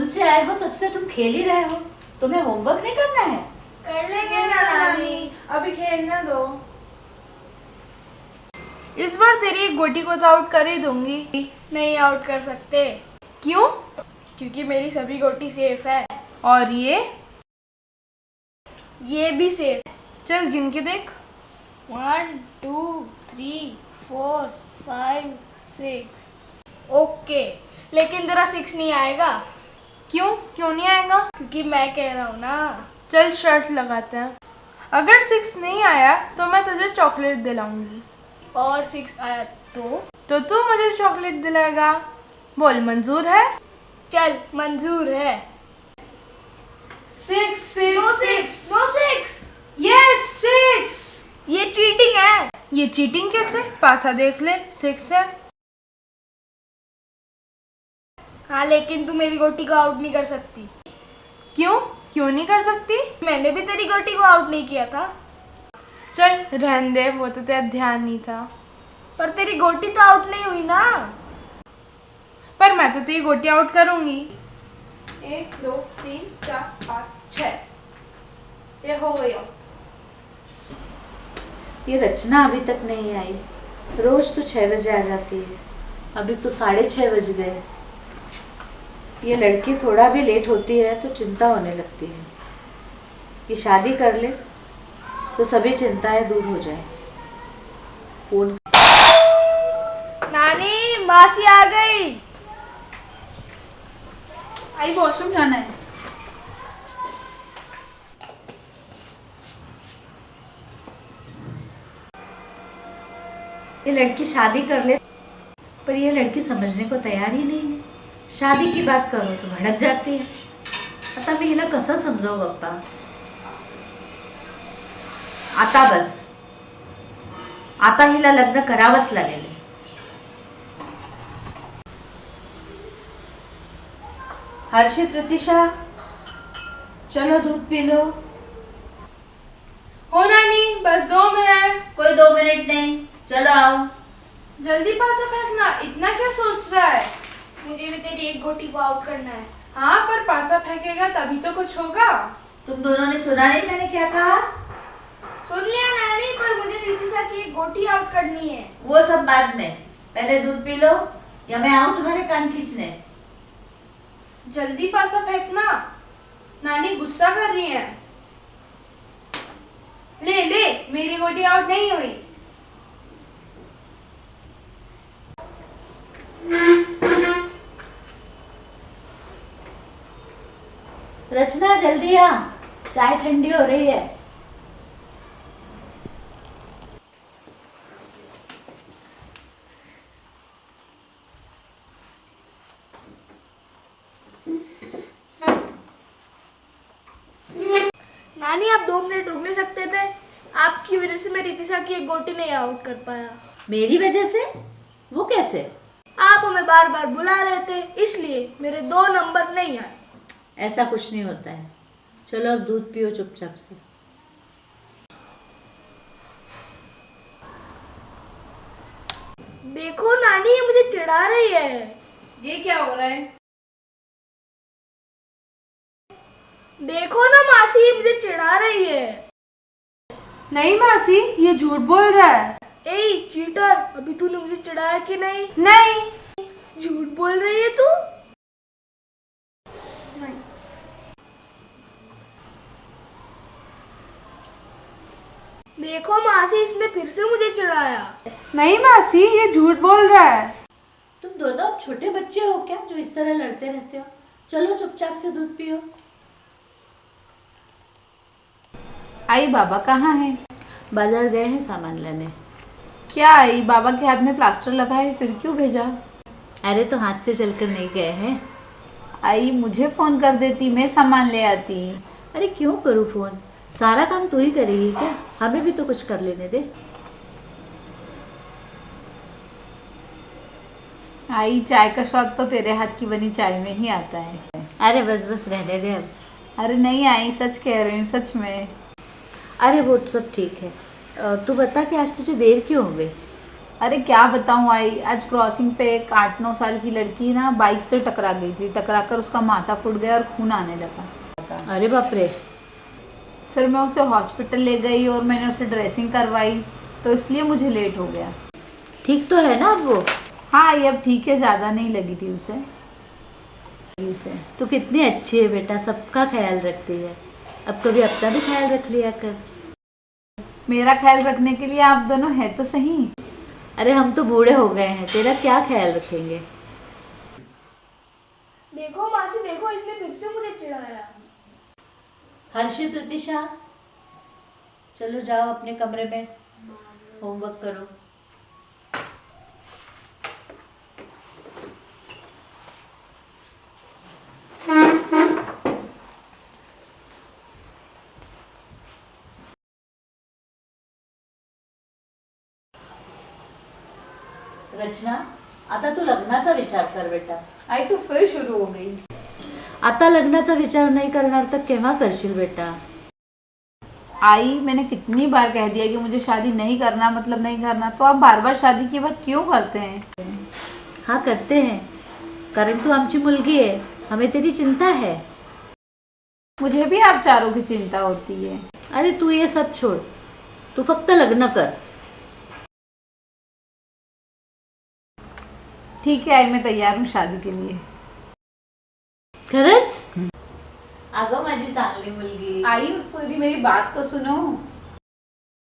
से आए हो तब से तुम खेल ही रहे हो, तुम्हें होमवर्क नहीं करना है? कर लेंगे ना नानी, अभी खेलने दो। इस बार तेरी एक गोटी को तो आउट कर ही दूंगी। नहीं आउट कर सकते। क्यों? क्योंकि मेरी सभी गोटी सेफ है। और ये भी सेफ। चल गिन के देख। 1 2 3 4 5 6। ओके, लेकिन तेरा 6 नहीं आएगा। क्यों नहीं आएगा? क्योंकि मैं कह रहा हूँ ना। चल शर्ट लगाते हैं। अगर 6 नहीं आया तो मैं तुझे चॉकलेट दिलाऊंगी। और 6 आया तो तू मुझे चॉकलेट दिलाएगा। बोल, मंजूर है? चल मंजूर है। 6 नो 6। यस 6। ये चीटिंग है। ये चीटिंग कैसे? पासा देख ले, 6 है। हाँ, लेकिन तू मेरी गोटी को आउट नहीं कर सकती। क्यों नहीं कर सकती? मैंने भी तेरी गोटी को आउट नहीं किया था। चल रहने दे, वो तो तेरा ध्यान नहीं था। पर तेरी गोटी तो आउट नहीं हुई ना। पर मैं तो तेरी गोटी आउट करूंगी। 1 2 3 4 5 6। ये हो गई। ये रचना अभी तक नहीं आई। रोज तो 6 बजे आ जाती है, अभी तो 6:30 बज गए। ये लड़की थोड़ा भी लेट होती है तो चिंता होने लगती है। ये शादी कर ले तो सभी चिंताएं दूर हो जाए। फोन। नानी, मासी आ गई। आई वॉशरूम जाना है। ये लड़की शादी कर ले, पर ये लड़की समझने को तैयार ही नहीं है। शादी की बात करो तो भड़क जाती है। आता मी हिला कसं समजावू बाप्पा? आता हिला लग्न करावंच लागेल। हर्षित, प्रतीक्षा, चलो दूध पी लो। हो नानी, बस 2 मिनट। कोई 2 मिनट नहीं, चलो आओ। जल्दी पासा फेंकना, इतना क्या सोच रहा है? मुझे भी तेरी एक गोटी को आउट करना है। हाँ, पर पासा फेंकेगा तभी तो कुछ होगा। तुम दोनों ने सुना नहीं मैंने क्या कहा? सुन लिया नानी, पर मुझे रितिशा की एक गोटी आउट करनी है। वो सब बाद में, पहले दूध पी लो या मैं आऊं तुम्हारे कान खींचने। जल्दी पासा फेंकना, नानी गुस्सा कर रही है। ले, मेरी गोटी आउट नहीं हुई। रचना जल्दी आ, चाय ठंडी हो रही है। नानी, आप 2 मिनट रुक नहीं सकते थे? आपकी वजह से मैं रितिशा की एक गोटी नहीं आउट कर पाया। मेरी वजह से? वो कैसे? आप हमें बार बार बुला रहे थे, इसलिए मेरे 2 नंबर नहीं आए। ऐसा कुछ नहीं होता है। चलो अब दूध पियो चुपचाप से। देखो नानी, ये मुझे चिढ़ा रही है। ये क्या हो रहा है? देखो ना मासी, ये मुझे चिढ़ा रही है। नहीं मासी, ये झूठ बोल रहा है। ए चीटर, अभी तूने मुझे चिढ़ाया कि नहीं? नहीं। झूठ बोल रही है तू। नहीं। देखो मासी, इसने फिर से मुझे चिढ़ाया। नहीं मासी, ये झूठ बोल रहा है। तुम दोनों छोटे बच्चे हो क्या जो इस तरह लड़ते रहते हो? चलो चुपचाप से दूध पियो। आई बाबा कहाँ है? बाजार गए हैं सामान लेने। क्या आई, बाबा के हाथ में प्लास्टर लगा है, फिर क्यों भेजा? अरे तो हाथ से चलकर नहीं गए हैं। आई मुझे फोन कर देती, मैं सामान ले आती। अरे क्यों करूँ फोन? सारा काम तू ही करेगी क्या? हमें भी तो कुछ कर लेने दे। आई चाय का स्वाद तो तेरे हाथ की बनी चाय में ही आता है। अरे बस रहने दे अब। अरे नहीं आई, सच कह रही हूँ, सच में। अरे वो सब ठीक है। तू बता कि आज तुझे देर क्यों हो गई? अरे क्या बताऊँ आई, आज क्रॉसिंग पे एक 8-9 साल की लड़की ना बाइक से टकरा गई थी। टकरा कर उसका माथा फूट गया और खून आने लगा। अरे बाप रे। फिर मैं उसे हॉस्पिटल ले गई और मैंने उसे ड्रेसिंग करवाई, तो इसलिए मुझे लेट हो गया। ठीक तो है ना अब वो? हाँ ये अब ठीक है, ज़्यादा नहीं लगी थी उसे। तू कितनी अच्छी है बेटा, सबका ख्याल रखती है। अब कभी अपना भी ख्याल रख लिया कर। मेरा ख्याल रखने के लिए आप दोनों है तो सही। अरे हम तो बूढ़े हो गए हैं, तेरा क्या ख्याल रखेंगे। देखो मासी देखो, इसने फिर से मुझे चिढ़ाया। हर्षित, ऋतिशा, चलो जाओ अपने कमरे में होमवर्क करो। रचना, आता तू लग्नाचा विचार कर बेटा। आई तू फिर शुरू हो गई। आता लग्नाचा विचार नहीं करणार तर केव्हा करशील बेटा? आई मैंने कितनी बार कह दिया कि मुझे शादी नहीं करना, मतलब नहीं करना, तो आप बार बार शादी की बात क्यों करते हैं? हाँ करते हैं, कारण तू आमची मुलगी है, हमें तेरी चिंता है। मुझे भी आप चारों की चिंता होती है। अरे तू ये सब छोड़, तू फक्त लग्न कर। ठीक है आई, मैं तैयार हूँ शादी के लिए। खरंच? अगं माझी चांगली मुलगी। आई पूरी मेरी बात तो सुनो।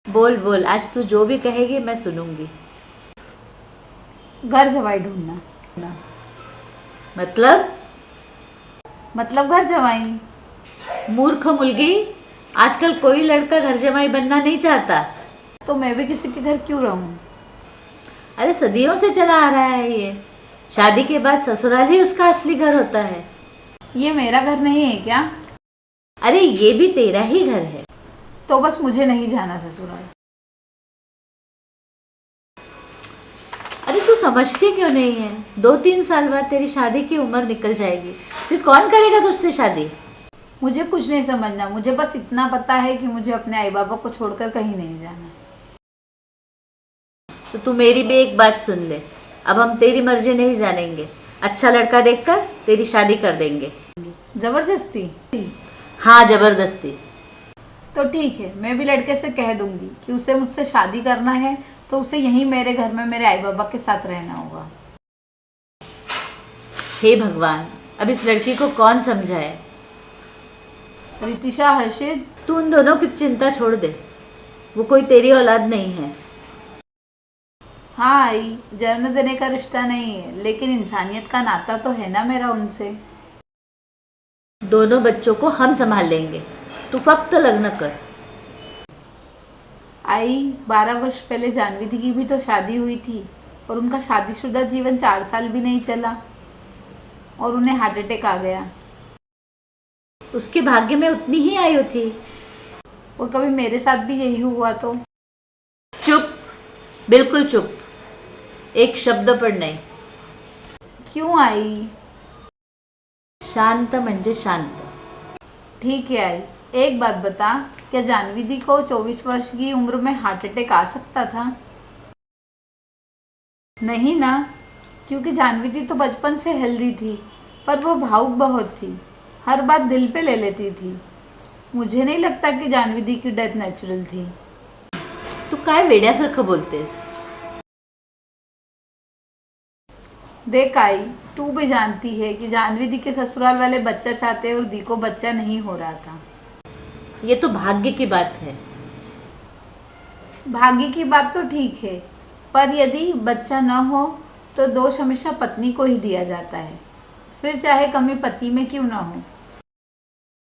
बोल बोल, आज तू जो भी कहेगी मैं सुनूंगी। घर जवाई ढूंढना। मतलब घर जवाई। मूर्ख मुलगी, आजकल कोई लड़का घर जमाई बनना नहीं चाहता। तो मैं भी किसी के घर क्यों रहूं? अरे सदियों से चला आ रहा है ये, शादी के बाद ससुराल ही उसका असली घर होता है। ये मेरा घर नहीं है क्या? अरे ये भी तेरा ही घर है। तो बस मुझे नहीं जाना ससुराल। अरे तू समझती क्यों नहीं है? 2-3 साल बाद तेरी शादी की उम्र निकल जाएगी, फिर कौन करेगा तुझसे शादी? मुझे कुछ नहीं समझना, मुझे बस इतना पता है कि मुझे अपने आई बाबा को छोड़कर कहीं नहीं जाना। तो तू मेरी भी एक बात सुन ले, अब हम तेरी मर्जी नहीं जानेंगे। अच्छा लड़का देखकर तेरी शादी कर देंगे। जबरदस्ती? हाँ जबरदस्ती। तो ठीक है, मैं भी लड़के से कह दूंगी कि उसे मुझसे शादी करना है, तो उसे यहीं मेरे घर में मेरे आई बाबा के साथ रहना होगा। हे भगवान, अब इस लड़की को कौन समझाए? रितिशा, हर्षित, तू उन दोनों की चिंता छोड़ दे, वो कोई तेरी औलाद नहीं है। हाँ आई, जन्म देने का रिश्ता नहीं है, लेकिन इंसानियत का नाता तो है ना मेरा उनसे। दोनों बच्चों को हम संभाल लेंगे, तू फक्त लग्न कर। आई 12 वर्ष पहले जानवी दी की भी तो शादी हुई थी, और उनका शादीशुदा जीवन 4 साल भी नहीं चला और उन्हें हार्ट अटैक आ गया। उसके भाग्य में उतनी ही आयु थी। और कभी मेरे साथ भी यही हुआ तो? चुप, बिल्कुल चुप, एक शब्द पण नाही। क्यों आई? शांत म्हणजे शांत। ठीक है आई, एक बात बता, क्या जानवी दी को 24 वर्ष की उम्र में हार्ट अटैक आ सकता था? नहीं ना, क्योंकि जानवी दी तो बचपन से हेल्दी थी, पर वो भावुक बहुत थी, हर बात दिल पे ले लेती थी। मुझे नहीं लगता कि जानवी दी की डेथ नेचुरल थी। तू काय वेड्यासारखं बोलतेस? देख आई, तू भी जानती है कि जानवी दी के ससुराल वाले बच्चा चाहते और दी को बच्चा नहीं हो रहा था। ये तो भाग्य की बात है। भाग्य की बात तो ठीक है, पर यदि बच्चा न हो तो दोष हमेशा पत्नी को ही दिया जाता है, फिर चाहे कमी पति में क्यों न हो।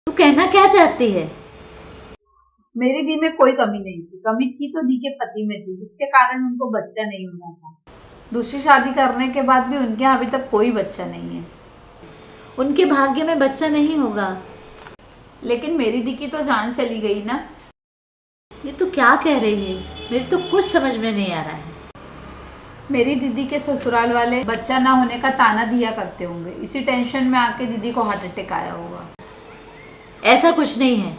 तू कहना क्या चाहती है? मेरी दी में कोई कमी नहीं थी, कमी थी तो दी के पति में थी, जिसके कारण उनको बच्चा नहीं होना था। दूसरी शादी करने के बाद भी उनके यहाँ अभी तक कोई बच्चा नहीं है। उनके भाग्य में बच्चा नहीं होगा। लेकिन मेरी दी की तो जान चली गई ना। ये तू क्या कह रही है? मेरी तो कुछ समझ में नहीं आ रहा है। मेरी दीदी के ससुराल वाले बच्चा ना होने का ताना दिया करते होंगे, इसी टेंशन में आके दीदी को हार्ट अटैक आया होगा। ऐसा कुछ नहीं है।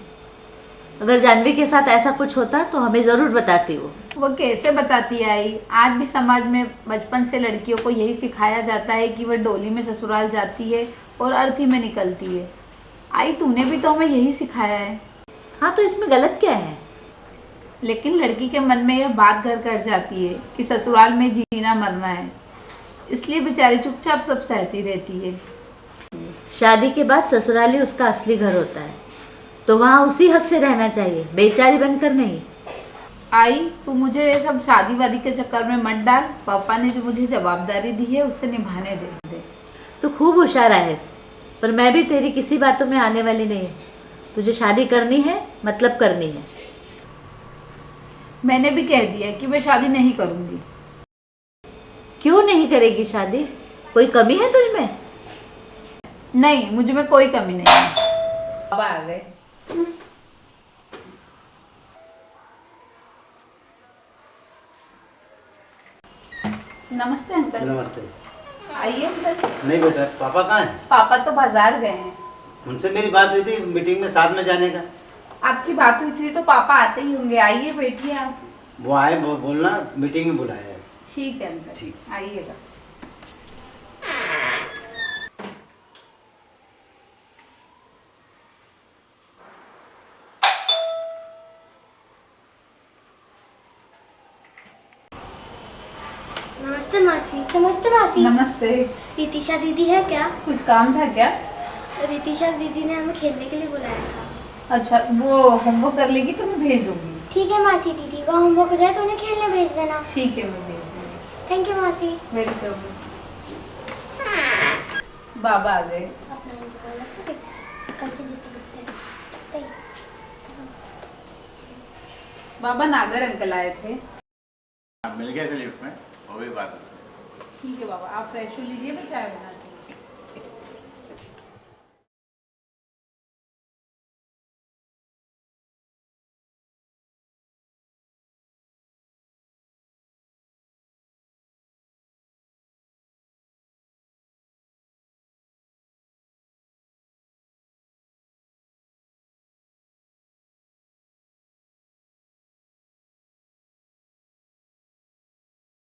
अगर जानवी के साथ ऐसा कुछ होता तो हमें जरूर बताती वो। वो कैसे बताती है आई? आज भी समाज में बचपन से लड़कियों को यही सिखाया जाता है कि वह डोली में ससुराल जाती है और अर्थी में निकलती है। आई, तूने भी तो हमें यही सिखाया है। हाँ, तो इसमें गलत क्या है? लेकिन लड़की के मन में यह बात घर कर जाती है कि ससुराल में जीना मरना है, इसलिए बेचारी चुपचाप सब सहती रहती है। शादी के बाद ससुराल ही उसका असली घर होता है, तो वहाँ उसी हक से रहना चाहिए, बेचारी बनकर नहीं। आई, तू मुझे ये सब शादी वादी के चक्कर में मत डाल। पापा ने जो मुझे जवाबदारी दी है उसे निभाने दे। तू खूब होशियार है, पर मैं भी तेरी किसी बातों में आने वाली नहीं हूँ। तुझे शादी करनी है, मतलब करनी है। मैंने भी कह दिया कि मैं शादी नहीं करूंगी। क्यों नहीं करेगी शादी? कोई कमी है तुझ में? नहीं, मुझ में कोई कमी नहीं है। पापा आ गए। नमस्ते अंकल। नमस्ते। आइए अंकल। नहीं बेटा, पापा कहाँ हैं? पापा तो बाजार गए हैं। उनसे मेरी बात हुई थी मीटिंग में साथ में जाने का। आपकी बात हुई थी तो पापा आते ही होंगे। आइए बैठिए आप। वो आए, वो बोलना मीटिंग में बुलाया है। ठीक है अंकल, ठीक। आइएगा। नमस्ते मासी। नमस्ते मासी। नमस्ते। रितिशा दीदी है क्या? कुछ काम था क्या? रितिशा दीदी ने हमें खेलने के लिए बुलाया था। अच्छा, वो होमवर्क कर लेगी तो मैं भेज दूंगी। ठीक है मासी, दीदी का होमवर्क हो जाए तो उन्हें खेलने भेज देना। ठीक है, मैं भेज दूंगी। थैंक यू मासी। वेलकम। बाबा आ गए। बाबा, नागर अंकल आए थे। मिल गए थे लिफ्ट में, वो भी बात है। ठीक है बाबा, आप फ्रेश हो लीजिए, मैं चाय बनाती हूँ।